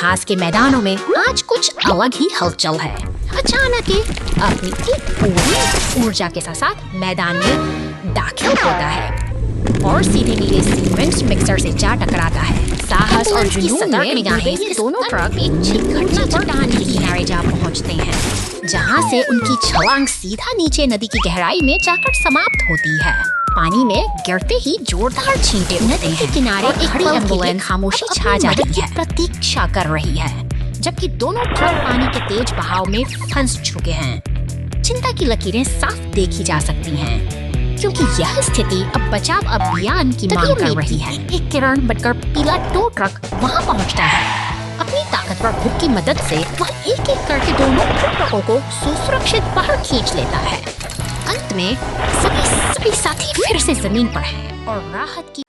घास के मैदानों में आज कुछ अलग ही हलचल है। अचानक ही अपनी एक पूरी ऊर्जा के साथ मैदान में दाखिल होता है और सीधे नीले सीमेंट मिक्सर से जा टकराता है। साहस और जुनून में निगाहें ये दोनों ट्रक एक घटना चट्टान के किनारे जा पहुंचते हैं, जहां से उनकी छलांग सीधा नीचे नदी की गहराई में जाकर समाप्त होती है। पानी में गिरते ही जोरदार छींटे उठते हैं। नदी किनारे एक खड़ी एम्बुलेंस खामोशी छा जाती है, प्रतीक्षा कर रही है, जबकि दोनों ट्रक पानी के तेज बहाव में फंस चुके हैं। चिंता की लकीरें साफ देखी जा सकती हैं, क्योंकि यह स्थिति अब बचाव अभियान की मांग कर रही है। एक किरण बटकर पीला टो ट्रक वहां पहुंचता है। अपनी ताकतवर हुक की मदद से वह एक एक करके दोनों ट्रकों को सुरक्षित बाहर खींच लेता है। अंत में सभी साथी फिर से जमीन पर हैं और राहत की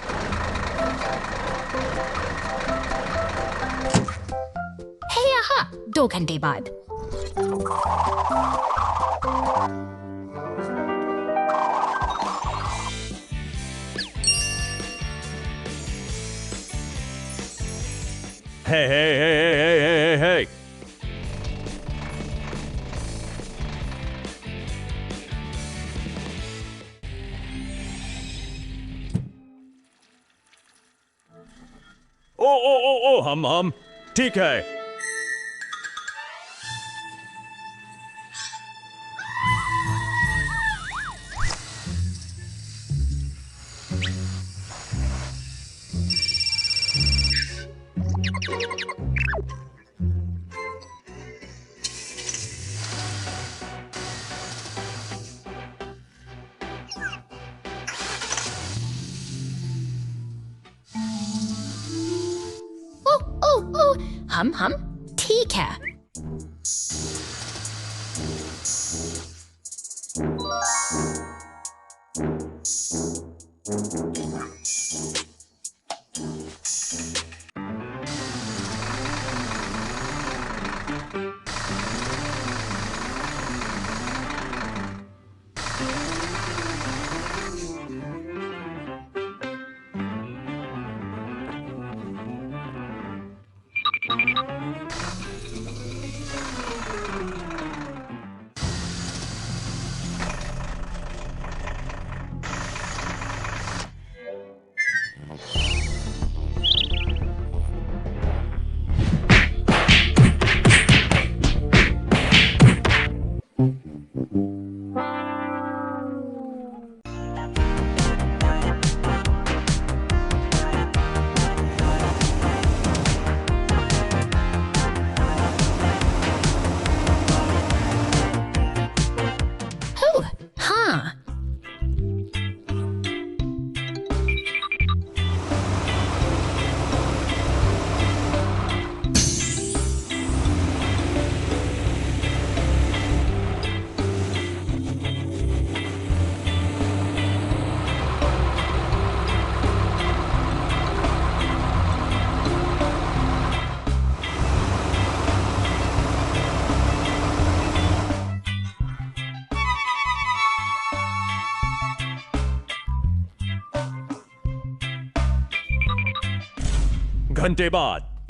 है यहाँ 2 घंटे बाद। Hey. हम ठीक है। हम ठीक है।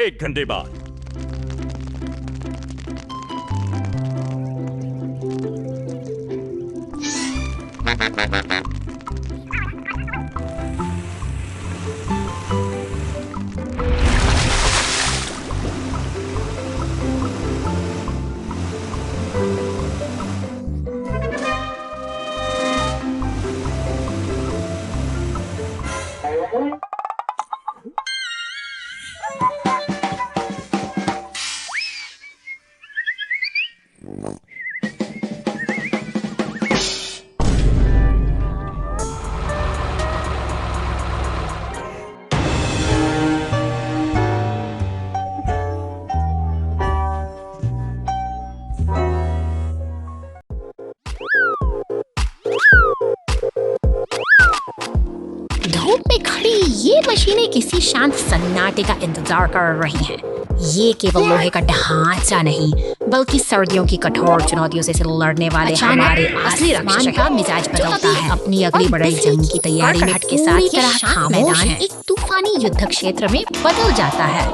एक घंटे बाद। धूप में खड़ी ये मशीनें किसी शांत सन्नाटे का इंतजार कर रही हैं। ये केवल लोहे का ढांचा नहीं, बल्कि सर्दियों की कठोर चुनौतियों से लड़ने वाले हमारे असली रक्षक का मिजाज बदलता है। अपनी अगली बड़ी जंग की तैयारी में के साथ ये खामोश मैदान एक तूफानी युद्ध क्षेत्र में बदल जाता है।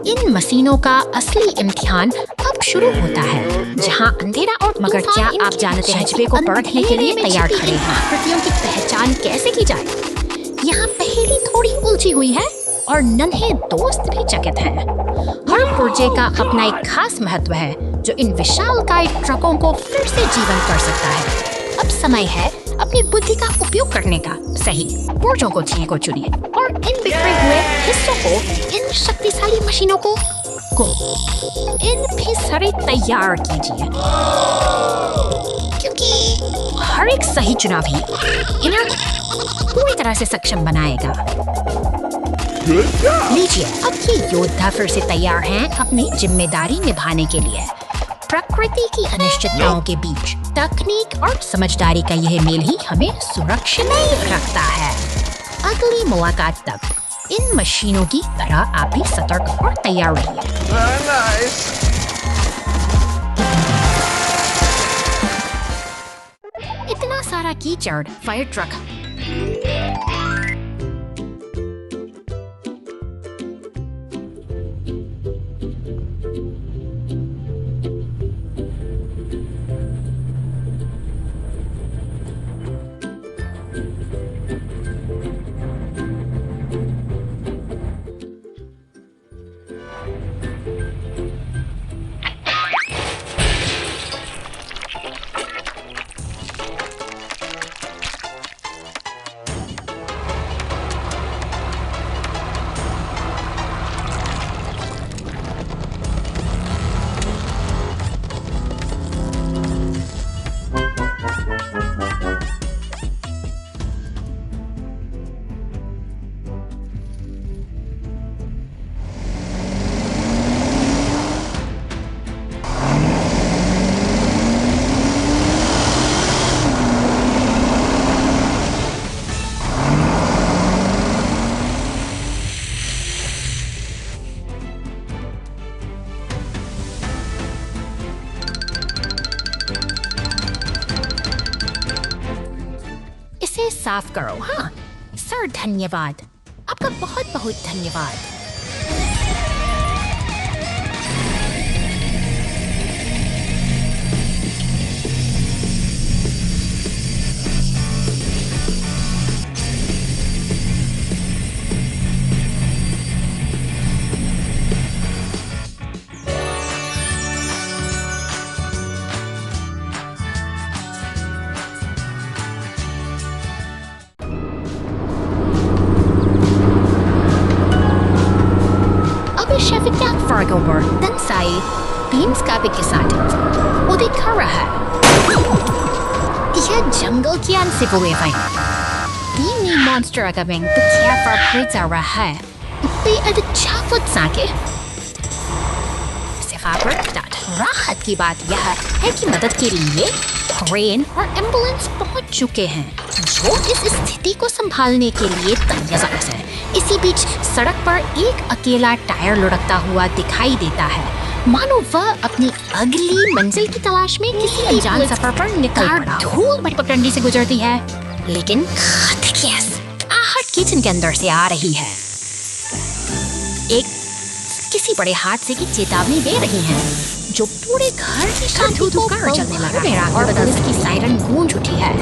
इन मशीनों का असली इम्तिहान अब शुरू होता है, जहां अंधेरा और मगर क्या आप जानते हैं जज्बे को परखने के लिए तैयार खड़े हैं। आकृतियों की पहचान कैसे की जाए, यहाँ पहेली थोड़ी उलझी हुई है और नन्हे दोस्त भी चकित हैं। हर पुर्जे का अपना एक खास महत्व है जो इन विशालकाय ट्रकों को फिर से जीवंत कर सकता है। अब समय है अपनी बुद्धि का उपयोग करने का। सही पुर्जों को चुनिए और इन बिखरे हुए हिस्सों को, इन शक्तिशाली मशीनों को इन भी सारे तैयार कीजिए, क्योंकि हर एक सही चुनाव ही इन्हें पूरी तरह से सक्षम बनाएगा। लीजिए, अब ये योद्धा फिर से तैयार हैं अपनी जिम्मेदारी निभाने के लिए। प्रकृति की अनिश्चितताओं के बीच तकनीक और समझदारी का यह मेल ही हमें सुरक्षित रखता है। अगली मुलाकात तक इन मशीनों की तरह आप भी सतर्क और तैयार रहिए। इतना सारा कीचड़, फायर ट्रक। इसे साफ करो। हाँ सर, धन्यवाद, आपका बहुत बहुत धन्यवाद। Fargo dan saya tim skapik के साथ उदित कर रहा है। यह जंगल की ansibulevan. Ini monster agabing berkaya berbeza रहा है। Tapi ada cabut sakit। सिफाबरदात राहत की बात यह है कि मदद के लिए क्रेन और एम्बुलेंस पहुंच चुके हैं, जो इस स्थिति को संभालने के लिए तैयार है। इसी बीच सड़क पर एक अकेला टायर लुढ़कता हुआ दिखाई देता है, मानो वह अपनी अगली मंजिल की तलाश में किसी अनजान सफर पर निकल पड़ा। धूल भरी पगडंडी से गुजरती है, लेकिन आहट किचन के अंदर से आ रही है। एक किसी बड़े हादसे की चेतावनी दे रही है, जो पूरे घर की शांति को चलने लगा है और पुलिस की सायरन गूंज उठी है।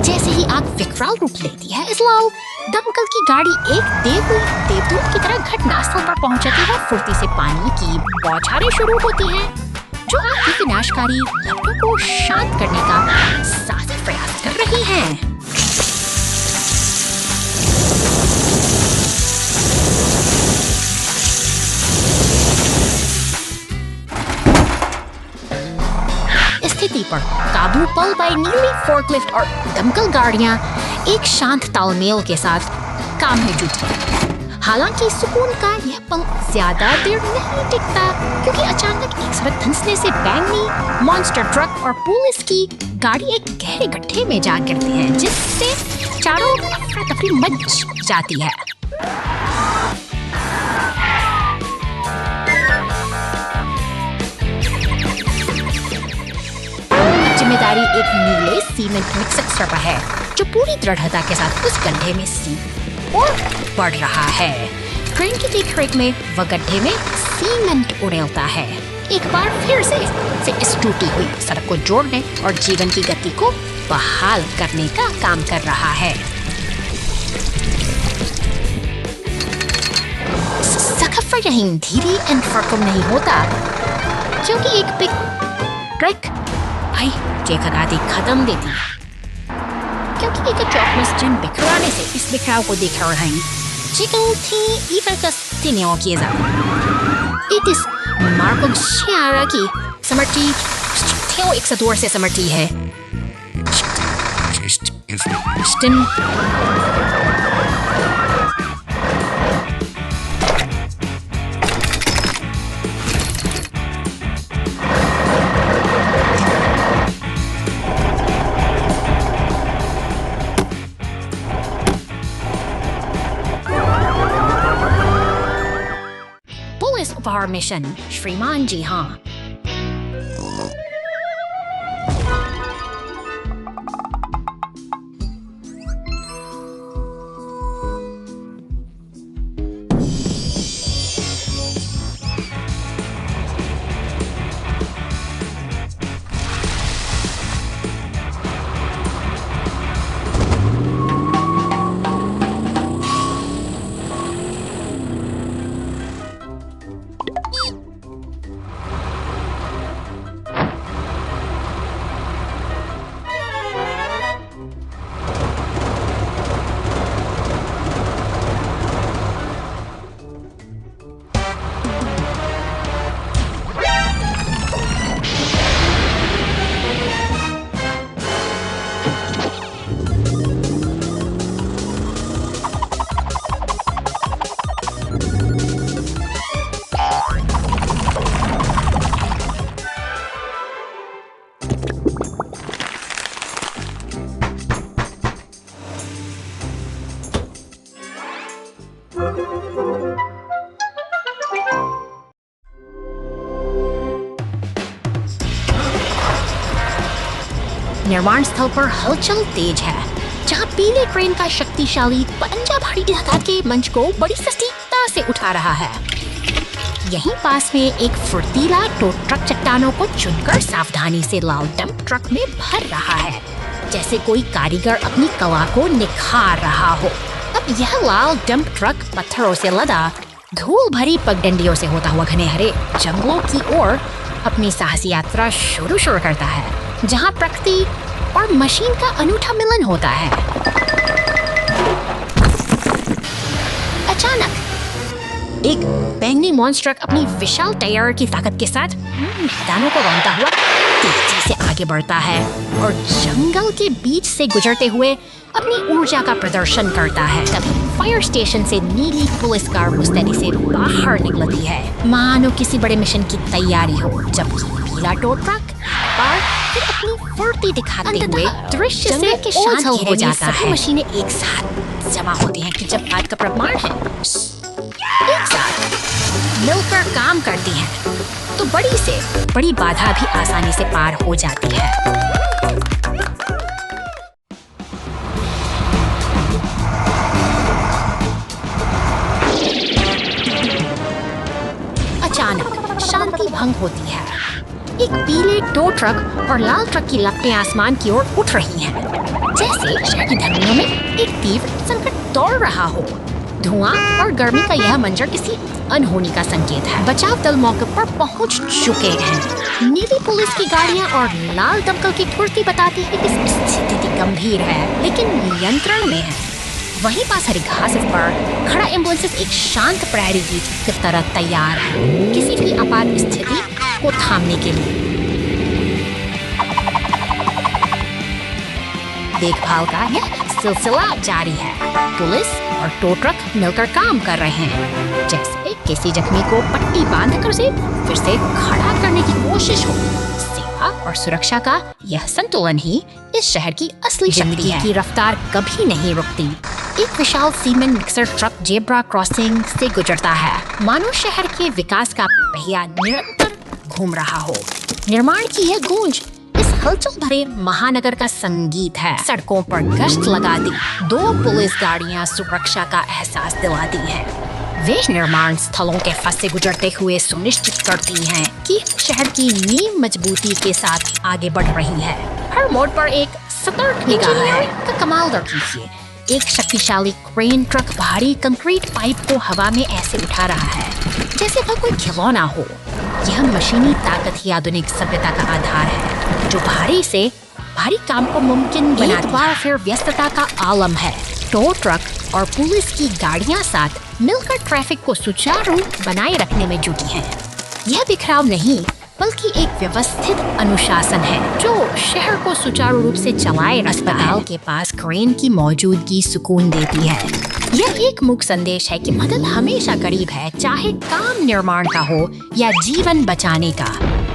जैसे ही आग विकराल रूप लेती है, इसलाओ दमकल की गाड़ी एक देवदूत की तरह घटनास्थल पर पहुंचती है। फुर्ती से पानी की बौछारें शुरू होती हैं, जो आग की विनाशकारी लपटों को शांत करने का साहसी प्रयास कर रही हैं। स्थिति पर काबू पाई नीली फोर्कलिफ्ट और दमकल गाड़ियां एक शांत तालमेल के साथ काम में जुटी। हालांकि सुकून का यह पल ज्यादा देर नहीं टिकता, क्योंकि अचानक एक सड़क धंसने से बैंगनी मॉन्स्टर ट्रक और पुलिस की गाड़ी एक गहरे गड्ढे में जा गिरती है, जिससे चारों अफरा तफरी मच जाती है। जिम्मेदारी एक नीले सीमेंट मिक्सर पर है, जो पूरी दृढ़ता के साथ उस गड्ढे में सी और बढ़ रहा है। ट्रेन की देखरेख में वह गड्ढे में सीमेंट उड़ेलता है, एक बार फिर से इस टूटी हुई सड़क को जोड़ने और जीवन की गति को बहाल करने का काम कर रहा है। सफर यहीं धीरे एंड फरकम नहीं होता, क्योंकि एक बिग ट्रक भाई जेखगाती खत्म देती है, क्योंकि एक चौकमस्टन बिखराने से इस बिखराव को देख रहे हैं। Chicken iverkas tiniokieza. It is Marco Shiara की समर्टी theo एक सदूर से समर्टी है। स्टिन of our mission, श्रीमान जी हाँ। निर्माण स्थल पर हलचल तेज है, जहां पीले क्रेन का शक्तिशाली पंजा भारी धात के मंच को बड़ी सटीकता से उठा रहा है। यहीं पास में एक फुर्तीला टो ट्रक चट्टानों को चुनकर सावधानी से लाल डंप ट्रक में भर रहा है, जैसे कोई कारीगर अपनी कला को निखार रहा हो। अब यह लाल डंप ट्रक पत्थरों से लदा धूल भरी पगडंडियों से होता हुआ घने हरे जंगलों की ओर अपनी साहसी यात्रा शुरू करता है, जहां प्रकृति और मशीन का अनूठा मिलन होता है। अचानक एक बैंगनी मॉन्स्टर अपनी विशाल टायर की ताकत के साथ मैदानों को रौंदता हुआ तेजी से आगे बढ़ता है और जंगल के बीच से गुजरते हुए अपनी ऊर्जा का प्रदर्शन करता है। तभी फायर स्टेशन से नीली पुलिस कार मुस्तैदी से बाहर निकलती है, मानो किसी बड़े मिशन की तैयारी हो। जबकि पीला टो ट्रक पर फिर अपनी फुर्ती दिखाते हुए दृश्य से के शांत हो जाता है। मशीनें एक साथ जमा होती हैं कि जब बात का प्रमाण है, एक साथ मिलकर काम करती हैं, तो बड़ी से बड़ी बाधा भी आसानी से पार हो जाती है। अचानक शांति भंग होती है। एक पीले टो ट्रक और लाल ट्रक की लपटें आसमान की ओर उठ रही हैं, जैसे शहर की धरनियों में एक तीव्र संकट दौड़ रहा हो। धुआं और गर्मी का यह मंजर किसी अनहोनी का संकेत है। बचाव दल मौके पर पहुंच चुके हैं। नीली पुलिस की गाड़ियां और लाल दमकल की फुर्ती बताती है कि स्थिति गंभीर है, लेकिन नियंत्रण में है। वहीं पास हरी घास पर खड़ा एम्बुलेंस एक शांत प्रहरी की तरह तैयार है, किसी भी आपात स्थिति को थामने के लिए। देखभाल का यह सिलसिला जारी है। पुलिस और टो ट्रक मिलकर काम कर रहे हैं, जैसे किसी जख्मी को पट्टी बांधकर उसे फिर से खड़ा करने की कोशिश हो। सेवा और सुरक्षा का यह संतुलन ही इस शहर की असली शक्ति है। की रफ्तार कभी नहीं रुकती। एक विशाल cement mixer truck zebra crossing से गुजरता है, मानो शहर के विकास का पहिया निरंतर घूम रहा हो। निर्माण की यह गूंज इस हलचल भरे महानगर का संगीत है। सड़कों पर गश्त लगाती दो पुलिस गाड़ियां सुरक्षा का एहसास दिलाती हैं। वे निर्माण स्थलों के फंसे गुजरते हुए सुनिश्चित करती हैं कि शहर की नींव मजबूती के साथ आगे बढ़ रही है। हर मोड़ पर एक सतर्क निगाह है का कमाल कीजिए। एक शक्तिशाली क्रेन ट्रक भारी कंक्रीट पाइप को हवा में ऐसे उठा रहा है जैसे वह कोई खिलौना हो। यह मशीनी ताकत ही आधुनिक सभ्यता का आधार है, जो भारी से भारी काम को मुमकिन बनाती है। एक बार फिर व्यस्तता का आलम है। टो ट्रक और पुलिस की गाड़ियां साथ मिलकर ट्रैफिक को सुचारू बनाए रखने में जुटी हैं। यह बिखराव नहीं बल्कि एक व्यवस्थित अनुशासन है जो शहर को सुचारू रूप से चलाए। अस्पताल के पास क्रेन की मौजूदगी सुकून देती है। यह एक मुख्य संदेश है कि मदद हमेशा करीब है, चाहे काम निर्माण का हो या जीवन बचाने का।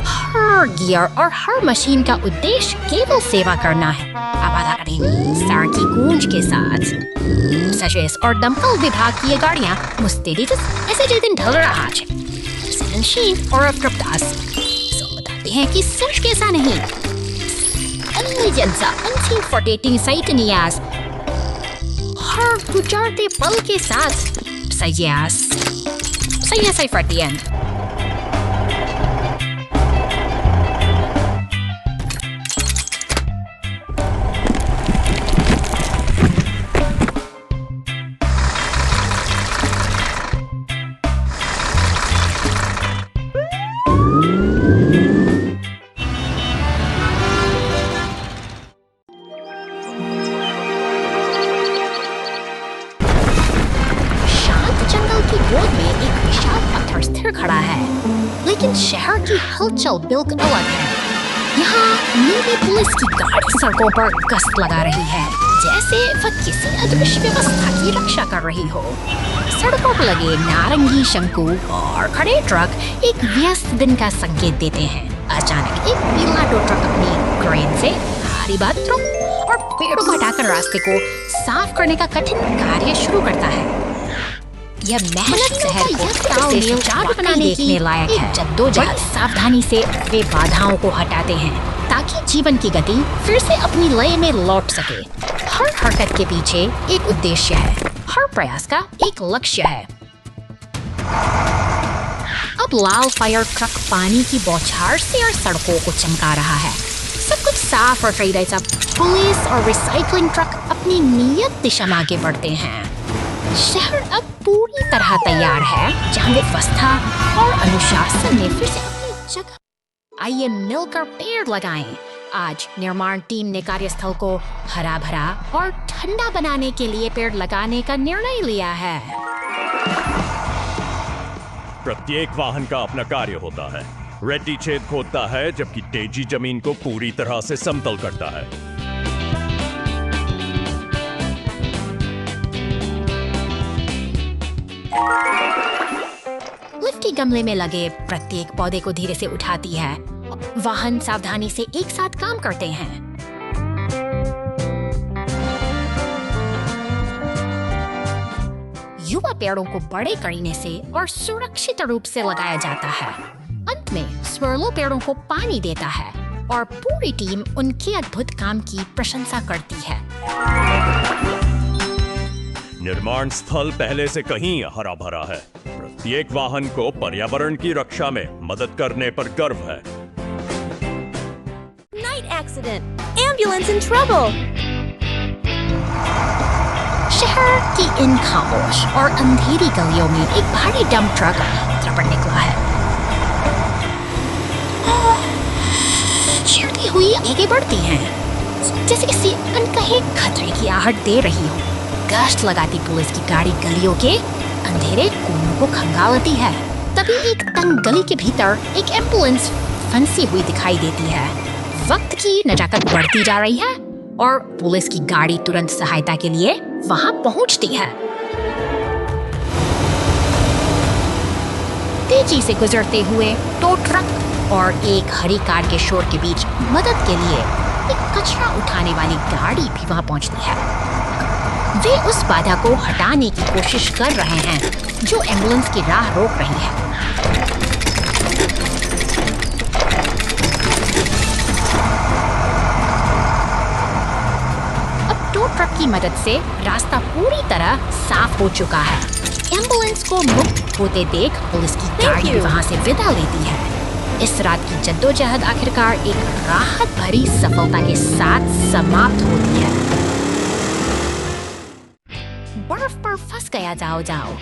हर गियर और हर मशीन का उद्देश्य केवल सेवा करना है। सड़क की गूंज के साथ सचेस और दमकल विभाग की ये गाड़ियां मुस्तैदी ऐसे जे दिन ढल रहा है। और अप्रदास बताते हैं कि सच कैसा नहीं। हर गुजरते पल के साथ सही फटियन। खड़ा है, लेकिन शहर की हलचल बिल्कुल अलग है। यहाँ नीली पुलिस की गाड़ी सड़कों पर गश्त लगा रही है, जैसे वह किसी अदृश्य व्यवस्था की रक्षा कर रही हो। सड़कों पर लगे नारंगी शंकु और खड़े ट्रक एक व्यस्त दिन का संकेत देते हैं। अचानक एक पीला टो ट्रक अपनी क्रेन से भारी बादलों और पेड़ों को हटाकर रास्ते को साफ करने का कठिन कार्य शुरू करता है। यह मेहनत शहर को सुचारू बनाने देखने लायक है। जद्दोजहद सावधानी से वे बाधाओं को हटाते हैं ताकि जीवन की गति फिर से अपनी लय में लौट सके। हर हरकत के पीछे एक उद्देश्य है, हर प्रयास का एक लक्ष्य है। अब लाल फायर ट्रक पानी की बौछार से और सड़कों को चमका रहा है। सब कुछ साफ और सही रहता। पुलिस और रिसाइकलिंग ट्रक अपनी नियत दिशा में आगे बढ़ते हैं। शहर अब पूरी तरह तैयार है, जहाँ व्यवस्था और अनुशासन ने फिर से अपनी जगह। आइए मिलकर पेड़ लगाएं। आज निर्माण टीम ने कार्यस्थल को हरा भरा और ठंडा बनाने के लिए पेड़ लगाने का निर्णय लिया है। प्रत्येक वाहन का अपना कार्य होता है। रेड्डी छेद खोदता है, जबकि तेजी जमीन को पूरी तरह से समतल करता है। लिफ्ट के गमले में लगे प्रत्येक पौधे को धीरे से उठाती है। वाहन सावधानी से एक साथ काम करते हैं। युवा पेड़ों को बड़े करीने से और सुरक्षित रूप से लगाया जाता है। अंत में स्वर्लो पेड़ों को पानी देता है और पूरी टीम उनके अद्भुत काम की प्रशंसा करती है। निर्माण स्थल पहले से कहीं हरा भरा है। प्रत्येक वाहन को पर्यावरण की रक्षा में मदद करने पर गर्व है। Night accident. Ambulance in trouble. शहर की इन खामोश और अंधेरी गलियों में एक भारी डंप ट्रक यात्रा पर निकला है। चीरती हुई आगे बढ़ती हैं, जैसे किसी अनकहे खतरे की आहट दे रही हो। गश्त लगाती पुलिस की गाड़ी गलियों के अंधेरे कोनों को खंगालती है। तभी एक तंग गली के भीतर एक एम्बुलेंस फंसी हुई दिखाई देती है। वक्त की नजाकत बढ़ती जा रही है और पुलिस की गाड़ी तुरंत सहायता के लिए वहां पहुंचती है। तेजी से गुजरते हुए टो ट्रक और एक हरी कार के शोर के बीच मदद के लिए एक कचरा उठाने वाली गाड़ी भी वहां पहुंचती है। वे उस बाधा को हटाने की कोशिश कर रहे हैं जो एम्बुलेंस की राह रोक रही है। अब टो ट्रक की मदद से रास्ता पूरी तरह साफ हो चुका है। एम्बुलेंस को मुक्त होते देख पुलिस की गाड़ी you. वहां से विदा लेती है। इस रात की जद्दोजहद आखिरकार एक राहत भरी सफलता के साथ समाप्त होती है। बर्फ पर फंस गया जाओ जाओ।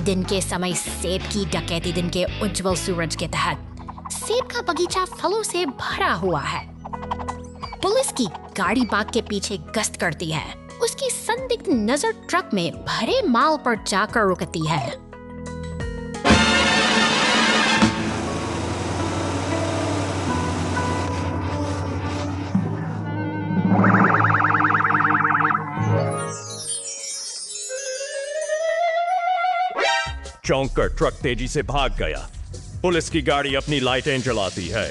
दिन के समय सेब की डकैती दिन के उज्जवल सूरज के तहत सेब का बगीचा फलों से भरा हुआ है। पुलिस की गाड़ी बाग के पीछे गश्त करती है। उसकी संदिग्ध नजर ट्रक में भरे माल पर जाकर रुकती है। चौंक कर ट्रक तेजी से भाग गया। पुलिस की गाड़ी अपनी लाइटें जलाती है।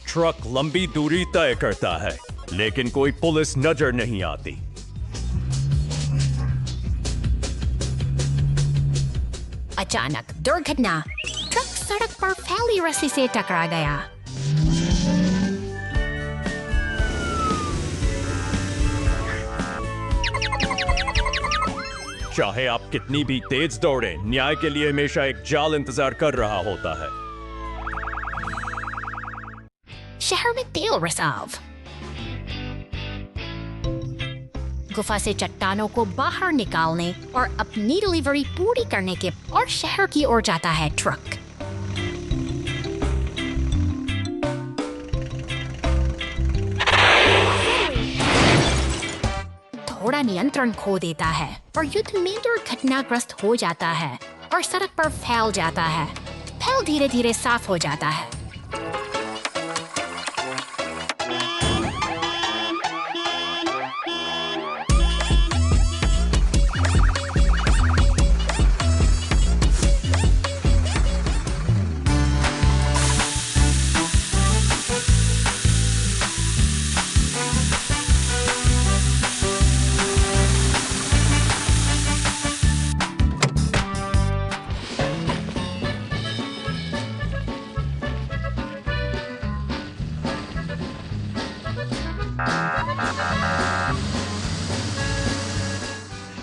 ट्रक लंबी दूरी तय करता है, लेकिन कोई पुलिस नजर नहीं आती। अचानक दुर्घटना, ट्रक सड़क पर फैली रस्सी से टकरा गया। चाहे आप कितनी भी तेज दौड़े, न्याय के लिए हमेशा एक जाल इंतजार कर रहा होता है। शहर में तेल रिजर्व। गुफा से चट्टानों को बाहर निकालने और अपनी डिलीवरी पूरी करने के और शहर की ओर जाता है ट्रक। थोड़ा नियंत्रण खो देता है और युद्ध में दुर्घटनाग्रस्त हो जाता है और सड़क पर फैल जाता है। फैल धीरे धीरे साफ हो जाता है।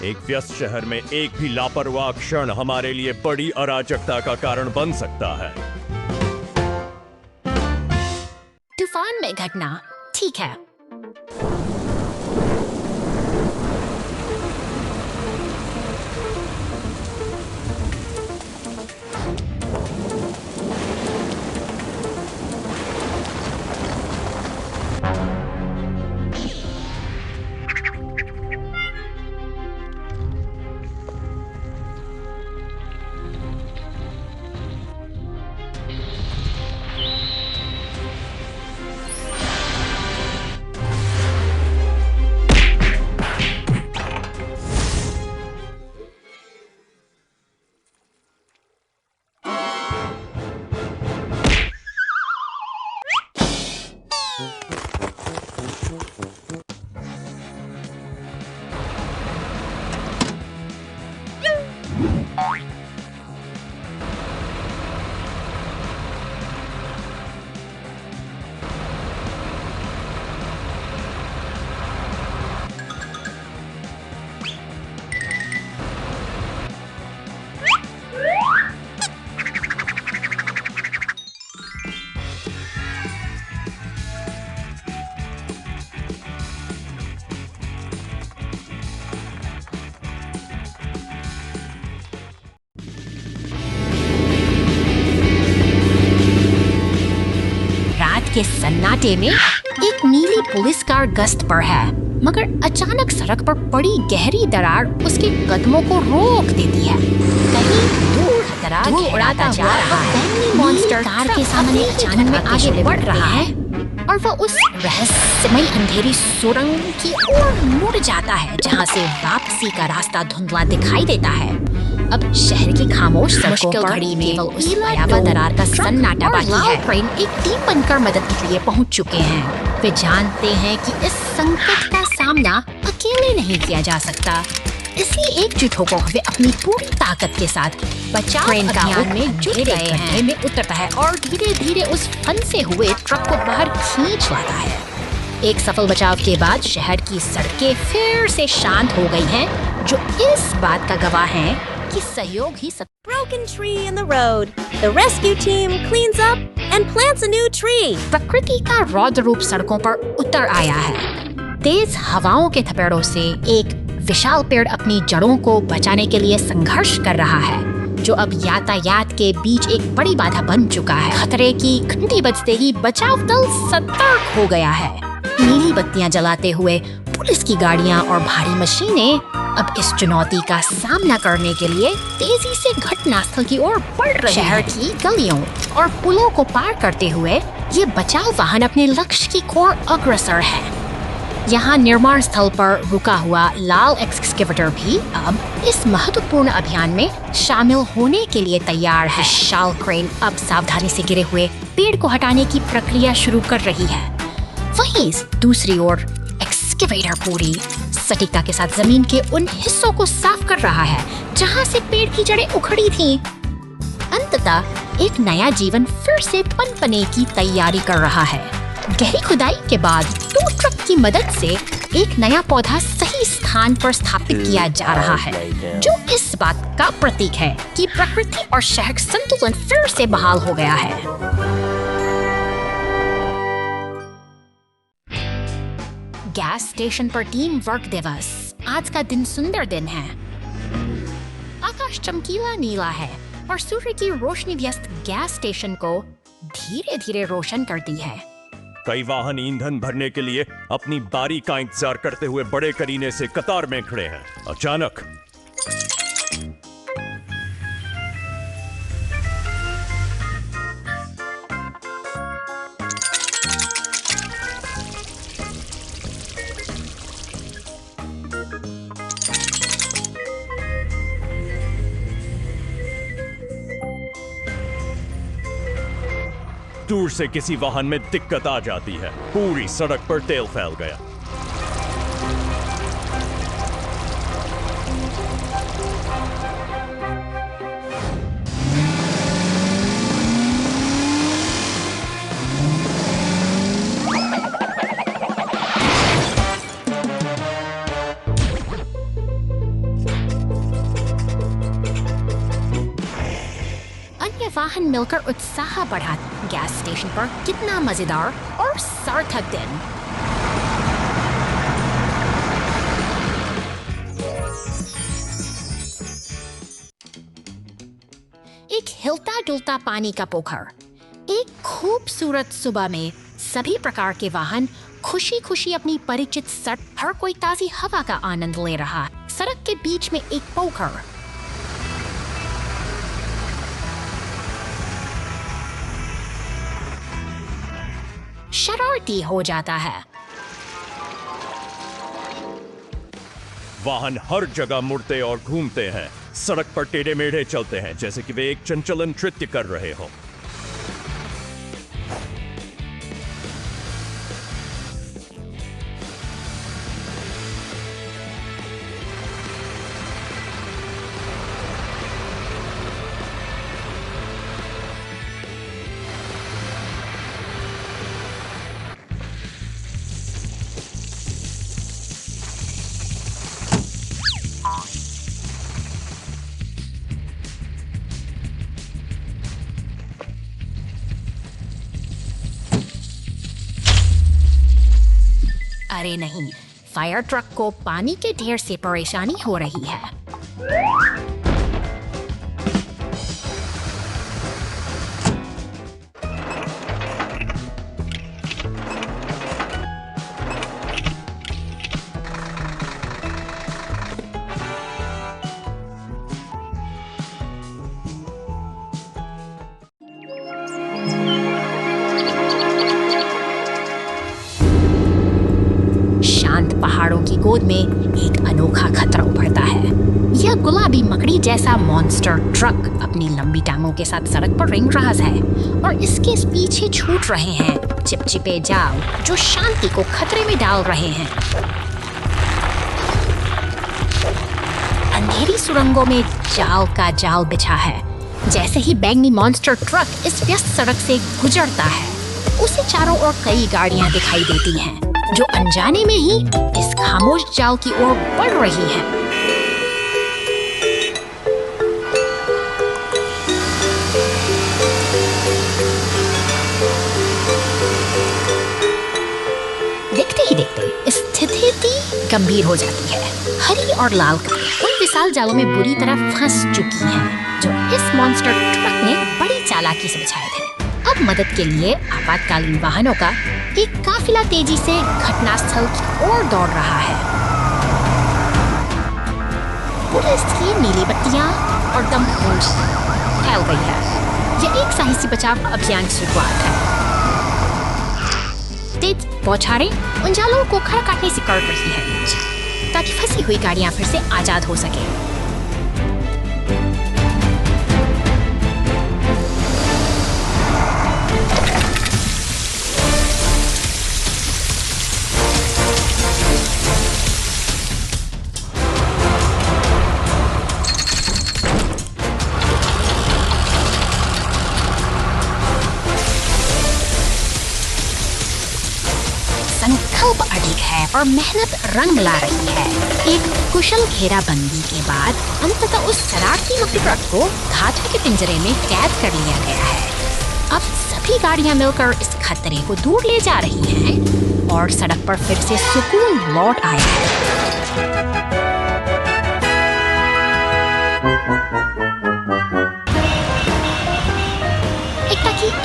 एक व्यस्त शहर में एक भी लापरवाह क्षण हमारे लिए बड़ी अराजकता का कारण बन सकता है। तूफान में घटना, ठीक है। के सन्नाटे में एक नीली पुलिस कार गश्त पर है, मगर अचानक सड़क पर पड़ी गहरी दरार उसके कदमों को रोक देती है। कहीं दूर दरार उड़ाता जा रहा है। मॉन्स्टर कार के सामने अचानक में आगे बढ़ रहा है और वह उस रहस्यमय अंधेरी सुरंग की ओर मुड़ जाता है जहां से वापसी का रास्ता धुंधला दिखाई देता है। अब शहर की खामोश सड़कों पर घड़ी में केवल उस भयावह दरार का सन्नाटा बाकी है। ट्रेन एक टीम बनकर मदद के लिए पहुंच चुके हैं। वे जानते हैं कि इस संकट का सामना अकेले नहीं किया जा सकता, इसलिए एकजुट होकर वे अपनी पूरी ताकत के साथ बचाव अभियान में जुट गए हैं। में उतरता है और धीरे धीरे उस फंसे हुए ट्रक को बाहर खींच लाता है। एक सफल बचाव के बाद शहर की सड़कें फिर से शांत हो गई हैं, जो इस बात का गवाह हैं कि सहयोग ही सब। Broken tree in the road. The rescue team cleans up and plants a new tree. प्रकृति का रौद्र रूप सड़कों पर उतर आया है। तेज हवाओं के थपेड़ों से एक विशाल पेड़ अपनी जड़ों को बचाने के लिए संघर्ष कर रहा है, जो अब यातायात के बीच एक बड़ी बाधा बन चुका है। खतरे की घंटी बजते ही बचाव दल सतर्क हो गया है। नीली बत्तियां जलाते हुए पुलिस की गाड़ियां और भारी मशीनें अब इस चुनौती का सामना करने के लिए तेजी से घटनास्थल की ओर बढ़ रहे हैं। शहर की गलियों और पुलों को पार करते हुए ये बचाव वाहन अपने लक्ष्य की ओर अग्रसर है। यहाँ निर्माण स्थल पर रुका हुआ लाल एक्सकेवेटर भी अब इस महत्वपूर्ण अभियान में शामिल होने के लिए तैयार है। विशाल क्रेन अब सावधानी से गिरे हुए पेड़ को हटाने की प्रक्रिया शुरू कर रही है। वहीं दूसरी ओर एक्सकेवेटर पूरी सटीकता के साथ जमीन के उन हिस्सों को साफ कर रहा है जहां से पेड़ की जड़ें उखड़ी थीं। अंततः एक नया जीवन फिर से पनपने की तैयारी कर रहा है। गहरी खुदाई के बाद टू ट्रक की मदद से एक नया पौधा सही स्थान पर स्थापित किया जा रहा है, जो इस बात का प्रतीक है कि प्रकृति और शहर का संतुलन फिर से बहाल हो गया है। गैस स्टेशन पर टीम वर्क दिवस। आज का दिन सुंदर दिन है। आकाश चमकीला नीला है और सूर्य की रोशनी व्यस्त गैस स्टेशन को धीरे धीरे रोशन करती है। कई वाहन ईंधन भरने के लिए अपनी बारी का इंतजार करते हुए बड़े करीने से कतार में खड़े हैं। अचानक दूर से किसी वाहन में दिक्कत आ जाती है। पूरी सड़क पर तेल फैल गया। वाहन मिलकर उत्साह बढ़ा। गैस स्टेशन पर कितना मजेदार और सार्थक दिन। हिलता डुलता पानी का पोखर। एक खूबसूरत सुबह में सभी प्रकार के वाहन खुशी खुशी अपनी परिचित सड़क, हर कोई ताजी हवा का आनंद ले रहा है। सड़क के बीच में एक पोखर। शरारती हो जाता है। वाहन हर जगह मुड़ते और घूमते हैं, सड़क पर टेढ़े मेढ़े चलते हैं जैसे कि वे एक चंचलन नृत्य कर रहे हो। अरे नहीं, फायर ट्रक को पानी के ढेर से परेशानी हो रही है। शांत पहाड़ों की गोद में एक अनोखा खतरा उभरता है। यह गुलाबी मकड़ी जैसा मॉन्स्टर ट्रक अपनी लंबी टांगों के साथ सड़क पर रेंग रहा है और इसके पीछे छूट रहे हैं चिपचिपे जाल जो शांति को खतरे में डाल रहे हैं। अंधेरी सुरंगों में जाल का जाल बिछा है। जैसे ही बैंगनी मॉन्स्टर ट्रक इस व्यस्त सड़क से गुजरता है, उसे चारों ओर कई गाड़ियां दिखाई देती हैं जो अनजाने में ही इस खामोश जाल की ओर बढ़ रही हैं। देखते ही देखते स्थिति गंभीर हो जाती है। हरी और लाल गाड़ियां उन विशाल जालों में बुरी तरह फंस चुकी हैं जो इस मॉन्स्टर ट्रक ने बड़ी चालाकी से बिछाए थे। अब मदद के लिए आपातकालीन वाहनों का एक काफिला तेजी से घटनास्थल की ओर दौड़ रहा है। पुलिस की नीली बत्तियां और दम गूंज फैल गई है। यह एक साहसी बचाव अभियान की शुरुआत है। तेज बौछारें उन जालों को खड़ा काटने से कर रही है ताकि फंसी हुई गाड़ियां फिर से आजाद हो सके। संकल्प अधिक है और मेहनत रंग ला रही है। एक कुशल घेराबंदी के बाद अंततः उस शरारती मकड़ी ट्रक को धातु के पिंजरे में कैद कर लिया गया है। अब सभी गाड़ियां मिलकर इस खतरे को दूर ले जा रही हैं और सड़क पर फिर से सुकून लौट आया है।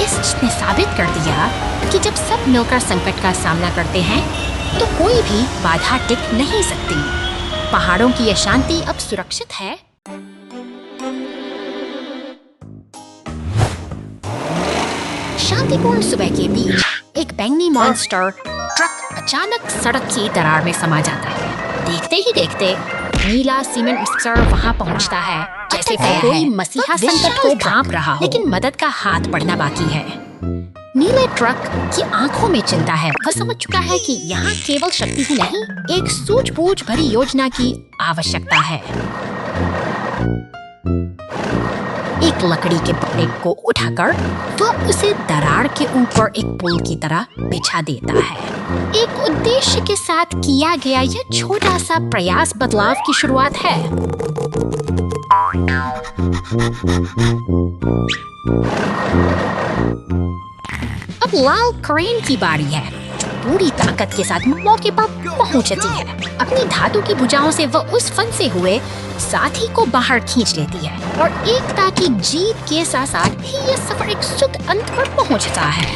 इसने साबित कर दिया कि जब सब मिलकर संकट का सामना करते हैं तो कोई भी बाधा टिक नहीं सकती। पहाड़ों की यह शांति अब सुरक्षित है। शांतिपूर्ण सुबह के बीच एक बैंगनी मॉन्स्टर ट्रक अचानक सड़क की दरार में समा जाता है। देखते ही देखते नीला सीमेंट मिक्सर वहां पहुंचता है जैसे कोई मसीहा संकट को भांप रहा हो, लेकिन मदद का हाथ बढ़ना बाकी है। नीले ट्रक की आंखों में चिंता है। वह समझ चुका है कि यहाँ केवल शक्ति ही नहीं, एक सूझबूझ भरी योजना की आवश्यकता है। एक लकड़ी के पट्टे को उठाकर वह उसे दरार के ऊपर एक पुल की तरह बिछा देता है। एक उद्देश्य के साथ किया गया यह छोटा सा प्रयास बदलाव की शुरुआत है। अब लाल क्रेन की बारी है। पूरी ताकत के साथ मौके पर पहुंचती है। अपनी धातु की भुजाओं से वह उस फंसे हुए साथी को बाहर खींच लेती है और एकता की जीत के साथ साथ ही यह सफर एक सुख अंत पर पहुंचता है।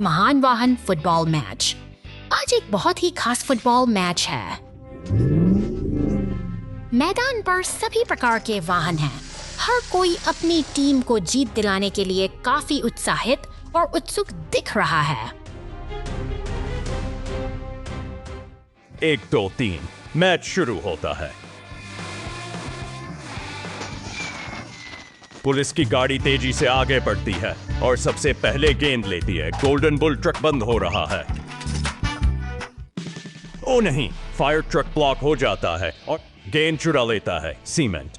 महान वाहन फुटबॉल मैच। आज एक बहुत ही खास फुटबॉल मैच है। मैदान पर सभी प्रकार के वाहन हैं। हर कोई अपनी टीम को जीत दिलाने के लिए काफी उत्साहित और उत्सुक दिख रहा है। 1, 2, 3 मैच शुरू होता है। पुलिस की गाड़ी तेजी से आगे बढ़ती है और सबसे पहले गेंद लेती है। गोल्डन बुल ट्रक बंद हो रहा है। ओ नहीं, फायर ट्रक ब्लॉक हो जाता है और गेंद चुरा लेता है सीमेंट।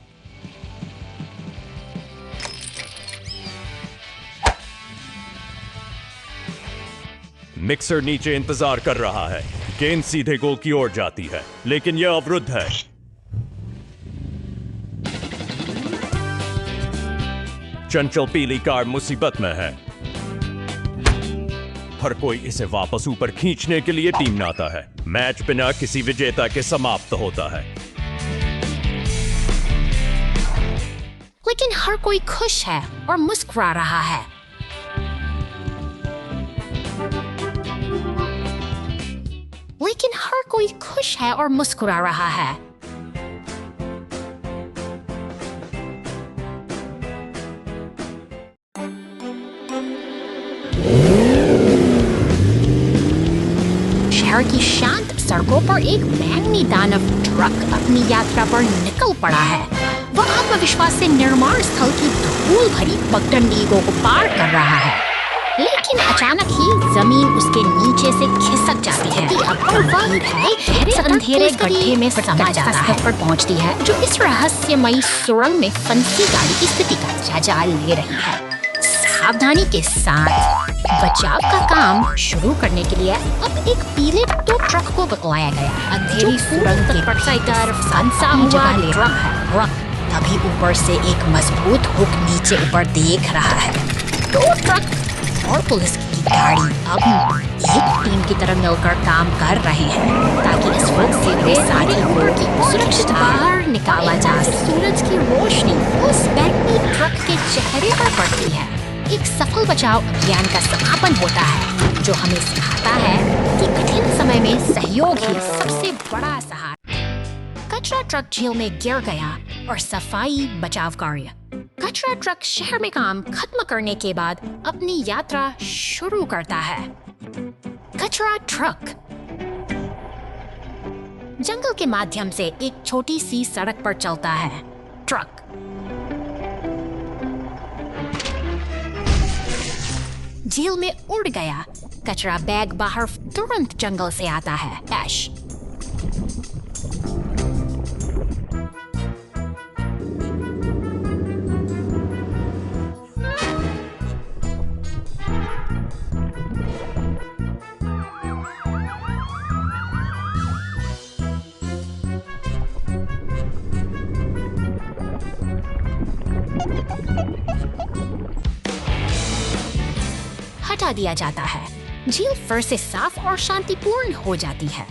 मिक्सर नीचे इंतजार कर रहा है। गेंद सीधे गोल की ओर जाती है, लेकिन यह अवरुद्ध है। चंचल पीली कार मुसीबत में है। हर कोई इसे वापस ऊपर खींचने के लिए टीम बनाता है। मैच बिना किसी विजेता के समाप्त होता है। लेकिन हर कोई खुश है और मुस्कुरा रहा है। लेकिन हर कोई खुश है और मुस्कुरा रहा है। शहर की शांत सड़कों पर एक बैंगनी दानव ट्रक अपनी यात्रा पर निकल पड़ा है। वह आत्मविश्वास से निर्माण स्थल की धूल भरी पगडंडियों को पार कर रहा है, लेकिन अचानक ही जमीन उसके नीचे से खिसक जाती है और वह एक अंधेरे गड्ढे में समा जाता है पर पहुंचती है, जो इस रहस्यमयी सुरंग में फंसी गाड़ी की स्थिति का जायजा ले रही है। सावधानी के साथ बचाव का काम शुरू करने के लिए अब एक पीले टो ट्रक को बतलाया गया। अंधेरी सुरंग के तरफ फंसा हुआ ट्रक है। तभी ऊपर से एक मजबूत हुक नीचे ऊपर देख रहा है। टो ट्रक और पुलिस की गाड़ी अब एक टीम की तरह मिलकर काम कर रहे हैं ताकि इस वक्त से वे सारे लोगों की सुरक्षित बाहर निकाला जा सके। सूरज की रोशनी उस बैंगनी ट्रक के चेहरे पर पड़ती है। एक सफल बचाव अभियान का समापन होता है, जो हमें सिखाता है कि कठिन समय में सहयोग ही सबसे बड़ा सहारा। कचरा ट्रक झील में गिर गया और सफाई बचाव कार्य। कचरा ट्रक शहर में काम खत्म करने के बाद अपनी यात्रा शुरू करता है। कचरा ट्रक जंगल के माध्यम से एक छोटी सी सड़क पर चलता है। ट्रक झील में उड़ गया। कचरा बैग बाहर तुरंत जंगल से आता है। ऐश हटा दिया जाता है। झील फिर से साफ और शांतिपूर्ण हो जाती है।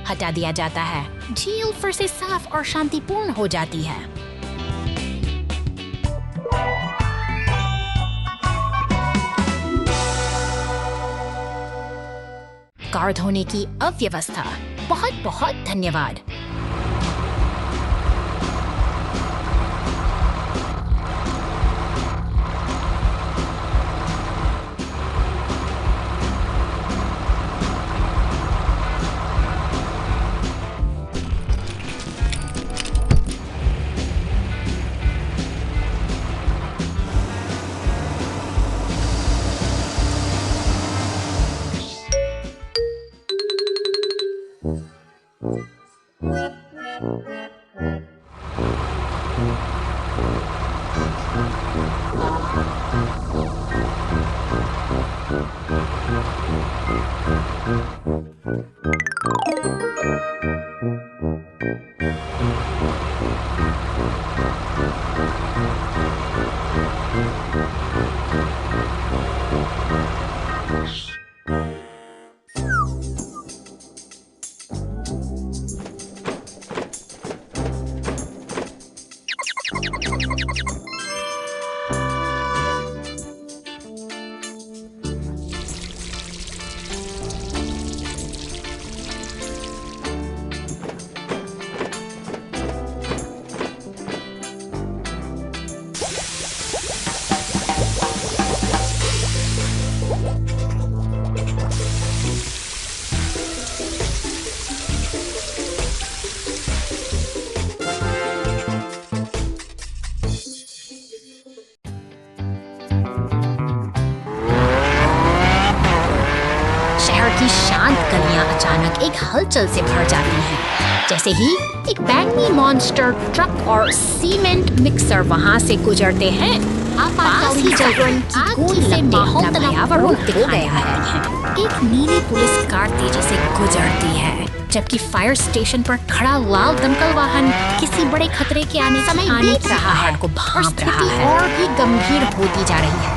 हटा दिया जाता है। झील फिर से साफ और शांतिपूर्ण हो जाती है। कार धोने की अव्यवस्था। बहुत बहुत धन्यवाद। की शांत गलियां अचानक एक हलचल से भर जाती हैं। जैसे ही एक बैंगनी मॉन्स्टर ट्रक और सीमेंट मिक्सर वहां से गुजरते हैं, आपातकालीन चलने की गूंज से माहौल तनावपूर्ण दिख गया है। एक नीली पुलिस कार तेजी से गुजरती है, जबकि फायर स्टेशन पर खड़ा लाल दमकल वाहन किसी बड़े खतरे के आने देख रहा है को भांप रहा है और भी गंभीर होती जा रही है।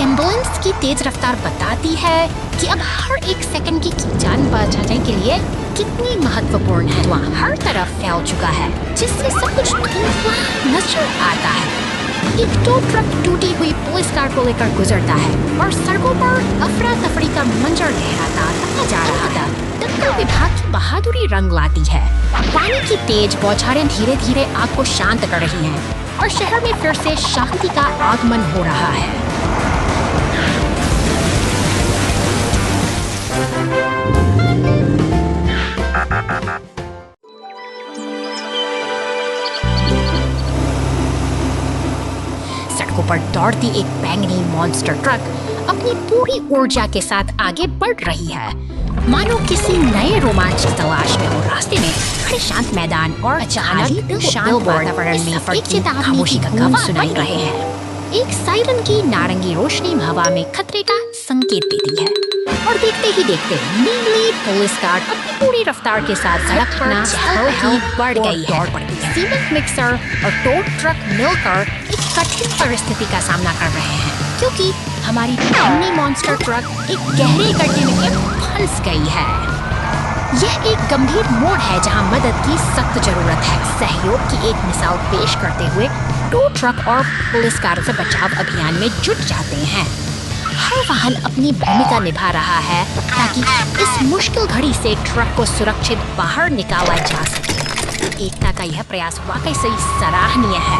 एम्बुलेंस की तेज रफ्तार बताती है कि अब हर एक सेकंड की जान बचाने के लिए कितनी महत्वपूर्ण है। वहाँ हर तरफ फैल चुका है, जिससे सब कुछ धुंधला नजर आता है। एक टो ट्रक टूटी हुई पुलिस कार को लेकर गुजरता है और सड़कों पर अफरा तफरी का मंजर लहराता जा रहा था। दमकल विभाग की बहादुरी रंग लाती है। पानी की तेज बौछारें धीरे धीरे आग को शांत कर रही हैं और शहर में फिर से शांति का आगमन हो रहा है। सड़कों पर दौड़ती एक बैंगनी मॉन्स्टर ट्रक अपनी पूरी ऊर्जा के साथ आगे बढ़ रही है, मानो किसी नए रोमांच की तलाश में हो। रास्ते में खड़े शांत मैदान और अचानक शांत वातावरण में एक चेतावनी खामोशी का गूंज सुनाई रहे हैं। एक सायरन की नारंगी रोशनी हवा में खतरे का संकेत देती है और देखते ही देखते नीली पुलिस कार अपनी पूरी रफ्तार के साथ सड़क पर चहल बढ़ गई है। सीमेंट मिक्सर और टो ट्रक मिलकर एक कठिन परिस्थिति का सामना कर रहे हैं, क्योंकि हमारी बैंगनी मॉन्स्टर ट्रक एक गहरे गड्ढे में फंस गई है। यह एक गंभीर मोड़ है जहां मदद की सख्त जरूरत है। सहयोग की एक मिसाल पेश करते हुए टो ट्रक और पुलिस कार से बचाव अभियान में जुट जाते हैं। हर वाहन अपनी भूमिका निभा रहा है ताकि इस मुश्किल घड़ी से ट्रक को सुरक्षित बाहर निकाला जा सके। एकता का यह प्रयास वाकई से सराहनीय है।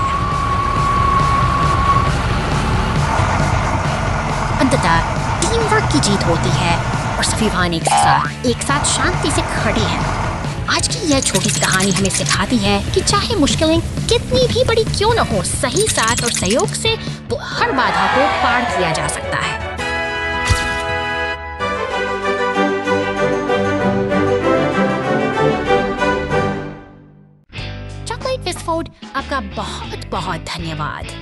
अंततः टीम वर्क की जीत होती है और सभी वाहन एक साथ शांति से खड़े हैं। आज की यह छोटी सी कहानी हमें सिखाती है कि चाहे मुश्किलें कितनी भी बड़ी क्यों न हो, सही साथ और सहयोग से हर बाधा को पार किया जा सकता है। चॉकलेट विस्फोट, आपका बहुत बहुत धन्यवाद।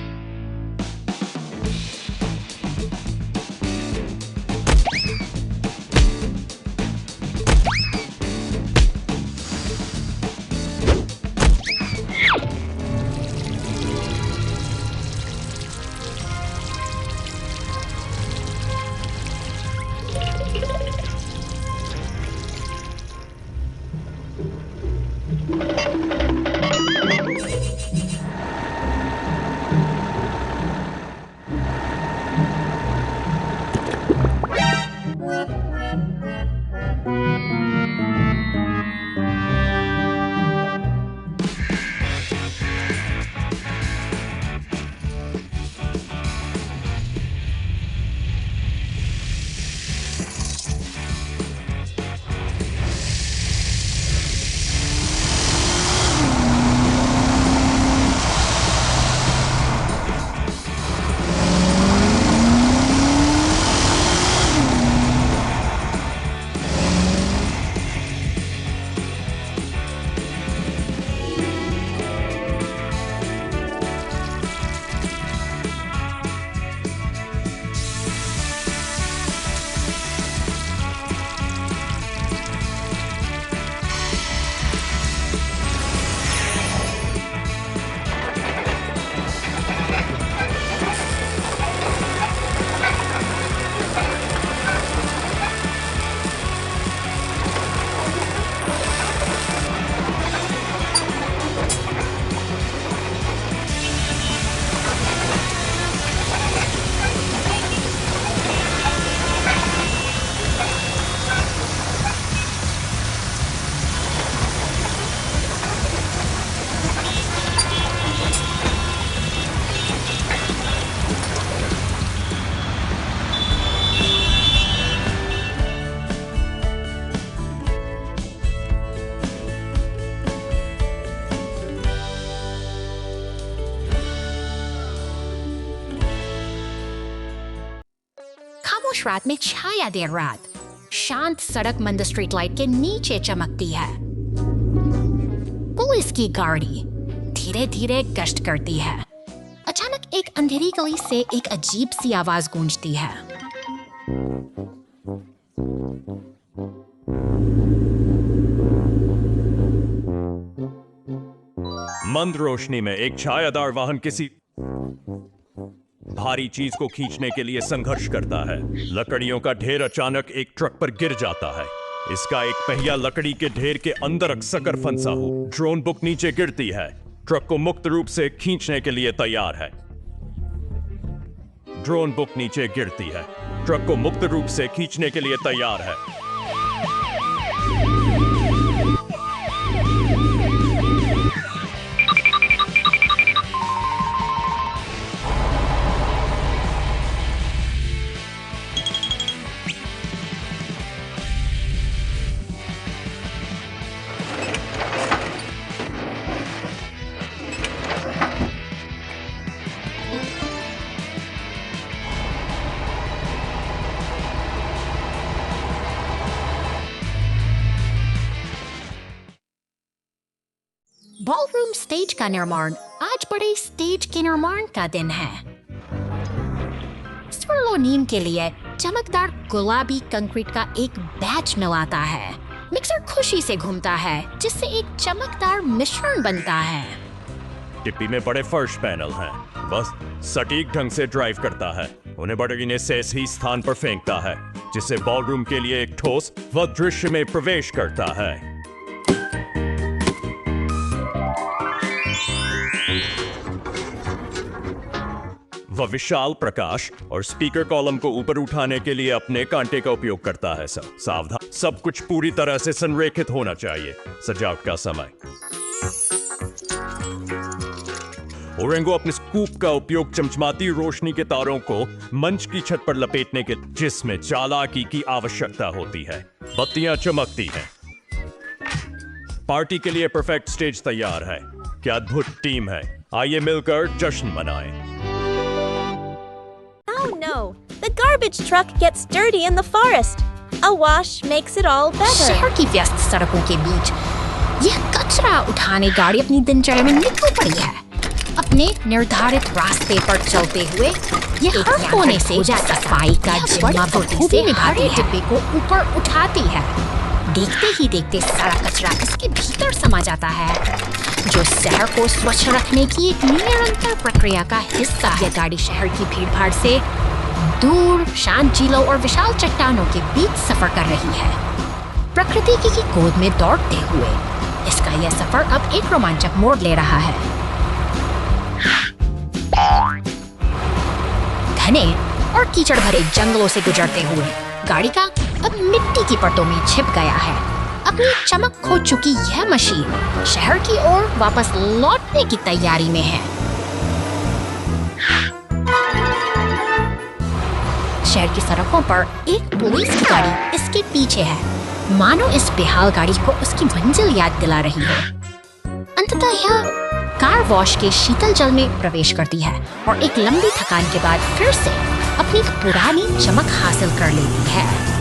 खामोश रात में छाया देर रात शांत सड़क मंद स्ट्रीट लाइट के नीचे चमकती है। पुलिस की गाड़ी धीरे धीरे गश्त करती है। अचानक एक अंधेरी गली से एक अजीब सी आवाज गूंजती है। मंद रोशनी में एक छायादार वाहन किसी भारी चीज को खींचने के लिए संघर्ष करता है। लकड़ियों का ढेर अचानक एक ट्रक पर गिर जाता है। इसका एक पहिया लकड़ी के ढेर के अंदर अक्सर फंसा हो। ड्रोन बुक नीचे गिरती है। ट्रक को मुक्त रूप से खींचने के लिए तैयार है। ड्रोन बुक नीचे गिरती है। ट्रक को मुक्त रूप से खींचने के लिए तैयार है। बॉलरूम स्टेज का निर्माण आज बड़े स्टेज के निर्माण का दिन है। स्वर्लोनीम के लिए चमकदार गुलाबी कंक्रीट का एक बैच मिलाता है। मिक्सर खुशी से घूमता है जिससे एक चमकदार मिश्रण बनता है। टिप्पी में बड़े फर्श पैनल हैं। बस सटीक ढंग से ड्राइव करता है। उन्हें बड़गिने से सही स्थान पर फेंकता है जिससे बॉलरूम के लिए एक ठोस व दृश्य में प्रवेश करता है। वह विशाल प्रकाश और स्पीकर कॉलम को ऊपर उठाने के लिए अपने कांटे का उपयोग करता है। सावधान, सब कुछ पूरी तरह से संरेखित होना चाहिए। सजावट का समय। ओरेंगो अपने स्कूप का उपयोग चमचमाती रोशनी के तारों को मंच की छत पर लपेटने के जिसमें चालाकी की आवश्यकता होती है। बत्तियां चमकती हैं। पार्टी के लिए परफेक्ट स्टेज तैयार है। क्या अद्भुत टीम है। आइए मिलकर जश्न मनाएं। Oh no! The garbage truck gets dirty in the forest. A wash makes it all better. शहर की व्यस्त सड़कों के बीच यह कचरा उठाने गाड़ी अपनी दिनचर्या में निकल पड़ी है। अपने निर्धारित रास्ते पर चलते हुए यह हर कोने से सफाई का जिम्मा बखूबी निभाती है। डिब्बे को ऊपर उठाती है। देखते ही देखते सारा कचरा इसके भीतर समा जाता है, जो शहर को स्वच्छ रखने की एक निरंतर प्रक्रिया का हिस्सा है। यह गाड़ी शहर की भीड़भाड़ से दूर शांत झीलों और विशाल चट्टानों के बीच सफर कर रही है। प्रकृति की गोद में दौड़ते हुए इसका यह सफर अब एक रोमांचक मोड़ ले रहा है। घने और कीचड़ भरे जंगलों से गुजरते हुए गाड़ी का अब मिट्टी की परतों में छिप गया है। अपनी चमक खो चुकी यह मशीन शहर की ओर वापस लौटने की तैयारी में है। शहर की सड़कों पर एक पुलिस की गाड़ी इसके पीछे है, मानो इस बेहाल गाड़ी को उसकी मंजिल याद दिला रही है। अंततः यह कार वॉश के शीतल जल में प्रवेश करती है और एक लंबी थकान के बाद फिर से अपनी पुरानी चमक हासिल कर लेती है।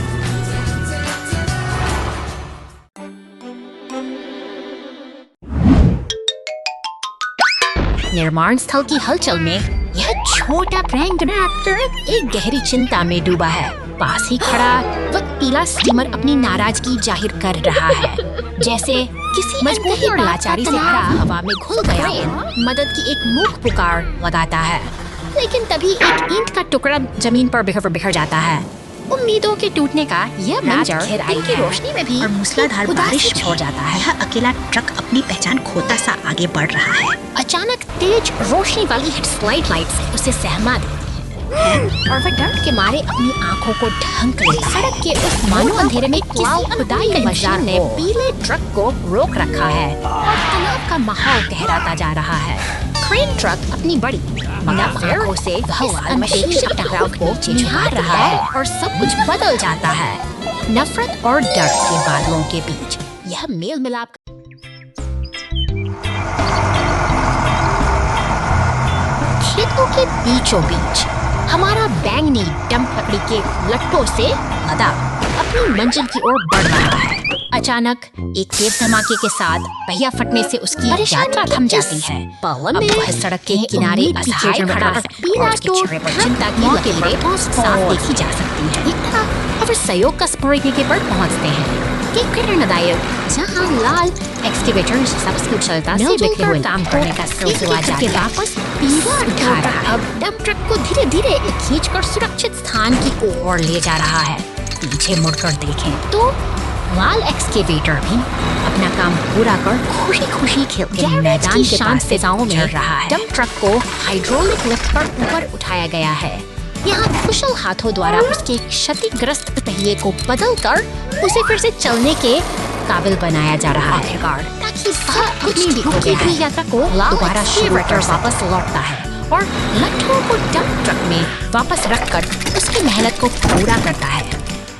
निर्माण स्थल की हलचल में यह छोटा प्रैंक एक्टर एक गहरी चिंता में डूबा है। पास ही खड़ा वह पीला स्टीमर अपनी नाराजगी जाहिर कर रहा है, जैसे किसी मजबूरी और लाचारी से भरा हवा में घुल गया मदद की एक मूक पुकार लगाता है। लेकिन तभी एक ईंट का टुकड़ा जमीन पर बिखर जाता है। उम्मीदों के टूटने का यह मंजर दिन की रोशनी में भी और मूसलाधार बारिश छोड़ जाता है। यह अकेला ट्रक अपनी पहचान खोता सा आगे बढ़ रहा है। अचानक तेज रोशनी वाली हेडलाइट लाइट से उसे सहमा देती है और वह डर के मारे अपनी आंखों को ढंक ले। सड़क के उस मानो अंधेरे में किसी खुदाई के मशीन ने पीले ट्रक को रोक रखा है और तनाव का माहौल गहराता जा रहा है। क्रेन ट्रक अपनी बड़ी नम आंखों से अनपेक्षित टकराव को निहार रहा है और सब कुछ बदल जाता है। नफरत और डर के बादलों के बीच यह मेल मिलाप खेतों के बीचों बीच हमारा बैंगनी डंप लकड़ी के लट्टों से लदा अपनी मंजिल की ओर बढ़ रहा है। अचानक एक तेज धमाके के साथ पहिया फटने से उसकी यात्रा थम जाती है। अब वह सड़क के किनारे असहाय खड़ा है और उसके चेहरे पर चिंता की लकीरें साफ देखी जा सकती हैं। और सहयोग का स्पर्श के पर पहुंचते हैं कि प्रेरणादायक जहां लाल एक्सकेवेटर सब चलता से बिखरे हुए काम करने का सिलसिला जारी है। वापस पीला उठा रहा है। अब डंप ट्रक को धीरे धीरे खींचकर सुरक्षित स्थान की ओर ले जा रहा है। पीछे मुड़कर देखें तो लाल एक्सकेवेटर भी अपना काम पूरा कर खुशी खेलते मैदान के शांत फिजाओं में रहा है। डंप ट्रक को हाइड्रोलिक लिफ्ट पर ऊपर उठाया गया है। यहाँ कुशल हाथों द्वारा उसके क्षतिग्रस्त पहिए को बदलकर उसे फिर से चलने के काबिल बनाया जा रहा है ताकि सब कुछ ठीक हो गया है। यात्रा को दोबारा शुरू कर वापस लौटता है और लट्ठों को डंप ट्रक में वापस रखकर उसकी मेहनत को पूरा करता है।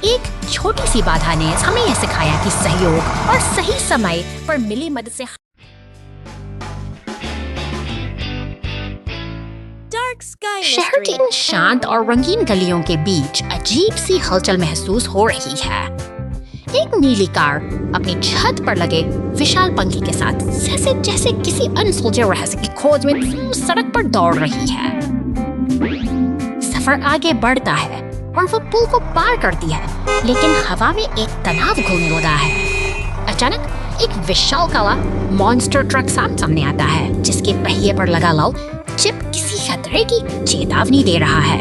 एक छोटी सी बाधा ने हमें यह सिखाया कि सहयोग और सही समय पर मिली मदद से शहर की इन शांत और रंगीन गलियों के बीच अजीब सी हलचल महसूस हो रही है। एक नीली कार अपनी छत पर लगे विशाल पंखे के साथ जैसे जैसे किसी अनसुलझे रहस्य की खोज में सड़क पर दौड़ रही है। सफर आगे बढ़ता है और वो पुल को पार करती है, लेकिन हवा में एक तनाव घूमने लगा है। अचानक एक विशाल काला मॉन्स्टर ट्रक सामने आता है, जिसके पहिए पर लगा लाल चिप किसी खतरे की चेतावनी दे रहा है।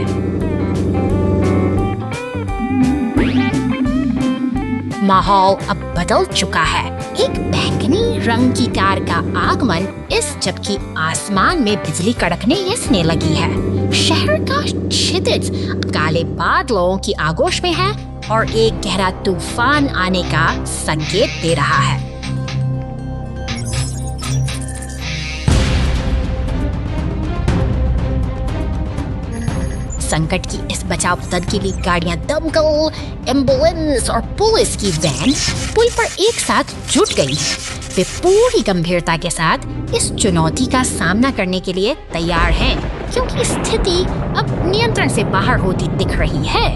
माहौल अब बदल चुका है। एक बैंगनी रंग की कार का आगमन इस जबकि आसमान में बिजली कड़कने इसने लगी है। शहर का क्षितिज काले बादलों की आगोश में है और एक गहरा तूफान आने का संकेत दे रहा है। संकट की इस बचाव पद्धति के लिए गाड़ियां, दमकल, एम्बुलेंस और पुलिस की वैन पुल पर एक साथ जुट गई। वे पूरी गंभीरता के साथ इस चुनौती का सामना करने के लिए तैयार हैं, क्योंकि स्थिति अब नियंत्रण से बाहर होती दिख रही है।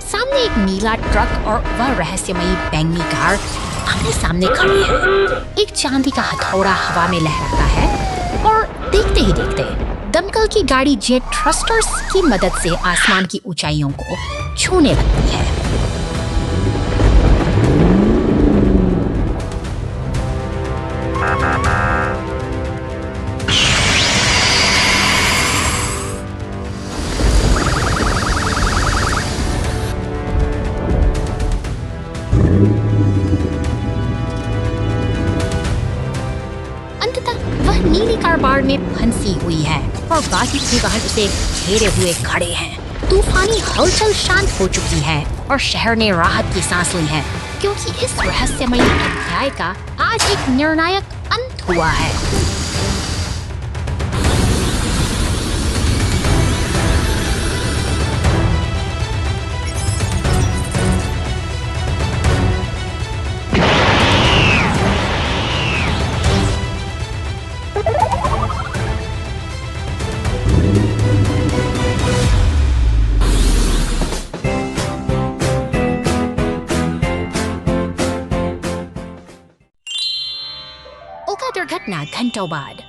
सामने एक नीला ट्रक और वह रहस्यमयी बैंगनी कार आमने सामने खड़े हैं। एक चांदी का हथौड़ा हवा में लहराता है और देखते ही देखते दमकल की गाड़ी जेट थ्रस्टर्स की मदद से आसमान की ऊंचाइयों को छूने लगती है। नीली कार बाढ़ में फंसी हुई है और बाकी के वाहन उसे घेरे हुए खड़े हैं। तूफानी हलचल शांत हो चुकी है और शहर ने राहत की सांस ली है, क्योंकि इस रहस्यमयी अध्याय का आज एक निर्णायक अंत हुआ है। दुर्घटना घंटों बाद।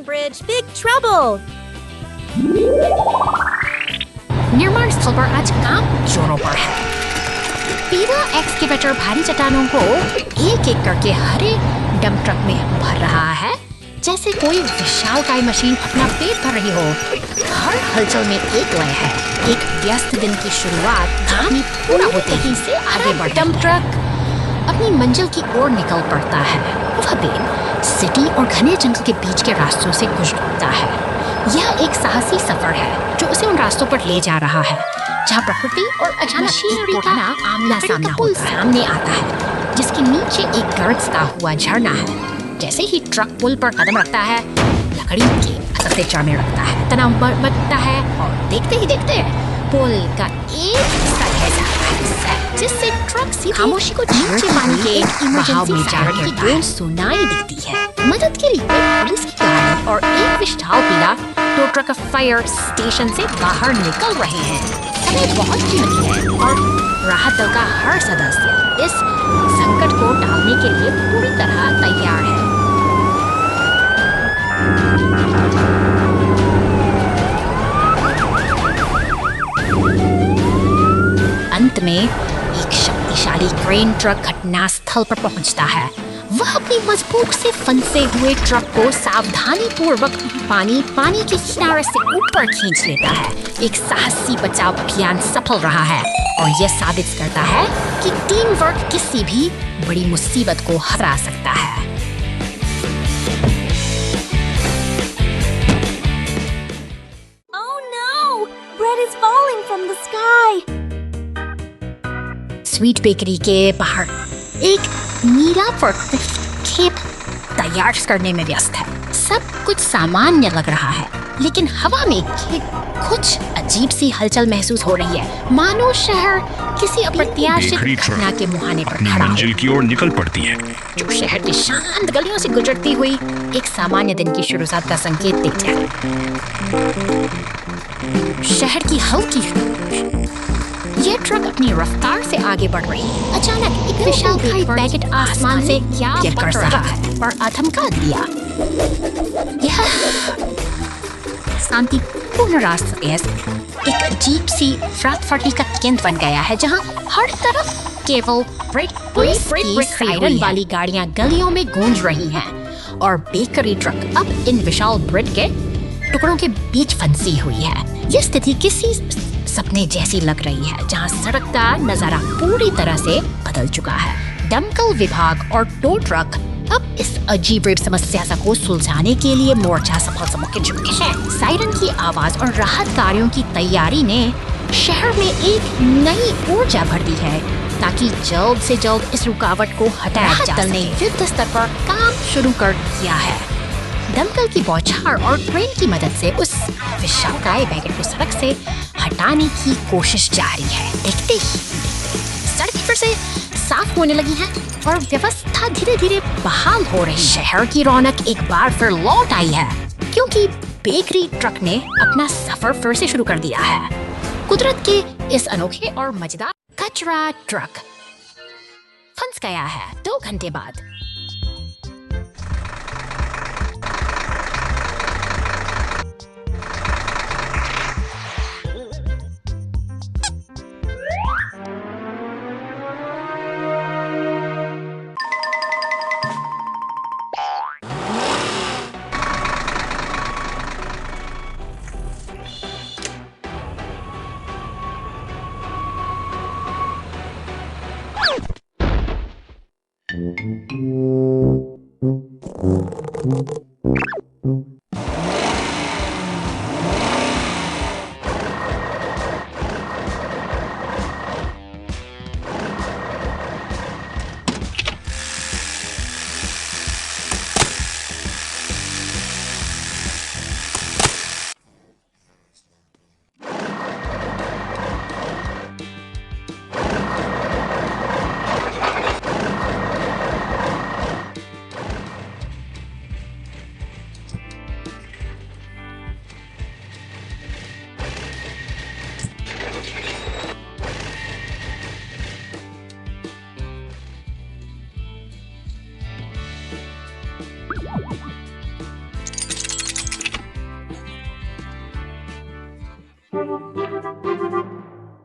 Iron Bridge big trouble. निर्माण स्थल पर आज काम जोरों पर है। पीला एक्सकेवेटर भारी चट्टानों को एक एक करके हरे डंप ट्रक में भर रहा है, जैसे कोई विशालकाय मशीन अपना पेट भर रही हो। हर हलचल में एक लय है। एक व्यस्त दिन की शुरुआत काम पूरा होते ही से आगे बढ़ डंप ट्रक अपनी मंजिल की ओर निकल पड़ता है। वह दिन सिटी और घने जंगल के बीच के रास्तों से गुजरता है। यह एक साहसी सफर है जो उसे उन रास्तों पर ले जा रहा है जहाँ प्रकृति और अचानक एक पुराना आमना सामना सामने आता है, जिसके नीचे एक गरजता हुआ झरना है। जैसे ही ट्रक पुल पर कदम रखता है, लकड़ी के असर से चढ़ने लगता है, तनाव बढ़ता है और देखते ही देखते पुल का एक हिस्सा ढह जाता है, जिससे ट्रक सीधे खामोशी को नीचे पानी के बहाव में जा रही गूंज सुनाई देती है। मदद के लिए पुलिस की गाड़ी और एक विशाल पीला टो ट्रक फायर स्टेशन से बाहर निकल रहे हैं। समय बहुत कीमती है और राहत दल का हर सदस्य इस संकट को टालने के लिए पूरी तरह तैयार है। अंत में एक शक्तिशाली क्रेन ट्रक घटनास्थल पर पहुंचता है। वह अपनी मजबूत से फंसे हुए ट्रक को सावधानी पूर्वक पानी के किनारे से ऊपर खींच लेता है। एक साहसी बचाव अभियान सफल रहा है और यह साबित करता है कि टीम वर्क किसी भी बड़ी मुसीबत को हरा सकता है। Oh no! Bread is falling from the sky. Sweet bakery के बाहर एक नीला खेत तैयार करने में व्यस्त है। सब कुछ सामान्य लग रहा है, लेकिन हवा में कुछ अजीब सी हलचल महसूस हो रही है, मानो शहर किसी अप्रत्याशित घटना के मुहाने पर खड़ा मंजिल की ओर निकल पड़ती है, जो शहर की शांत गलियों से गुजरती हुई एक सामान्य दिन की शुरुआत का संकेत देती है। शहर की हल्की यह ट्रक अपनी रफ्तार से आगे बढ़ रही है। अचानक एक विशालकाय पैकेट आसमान से क्या कर रहा है और आधमका दिया। यह शांतिपूर्ण रास्ते एक अजीब सी फटाफटी का केंद्र बन गया है, जहां हर तरफ केवल सायरन वाली गाड़ियां गलियों में गूंज रही हैं और बेकरी ट्रक अब इन विशाल ब्रेड के टुकड़ों के बीच फंसी हुई है। यह स्थिति किसी सपने जैसी लग रही है, जहां सड़क का नजारा पूरी तरह से बदल चुका है। दमकल विभाग और टो ट्रक अब इस अजीब समस्या को सुलझाने के लिए मोर्चा सफल के चुके हैं। सायरन की आवाज और राहत कार्यों की तैयारी ने शहर में एक नई ऊर्जा भर दी है, ताकि जल्द से जल्द इस रुकावट को हटाया जा सके। दल ने युद्ध स्तर पर काम शुरू कर दिया है। दमकल की बौछार और ट्रेन की मदद से उस विशालकाय बैगेट को सड़क से हटाने की कोशिश जारी है। देखते ही सड़क फिर से साफ होने लगी है और व्यवस्था धीरे धीरे बहाल हो रही है। शहर की रौनक एक बार फिर लौट आई है, क्योंकि बेकरी ट्रक ने अपना सफर फिर से शुरू कर दिया है। कुदरत के इस अनोखे और मजेदार कचरा ट्रक फंस गया है 2 घंटे बाद।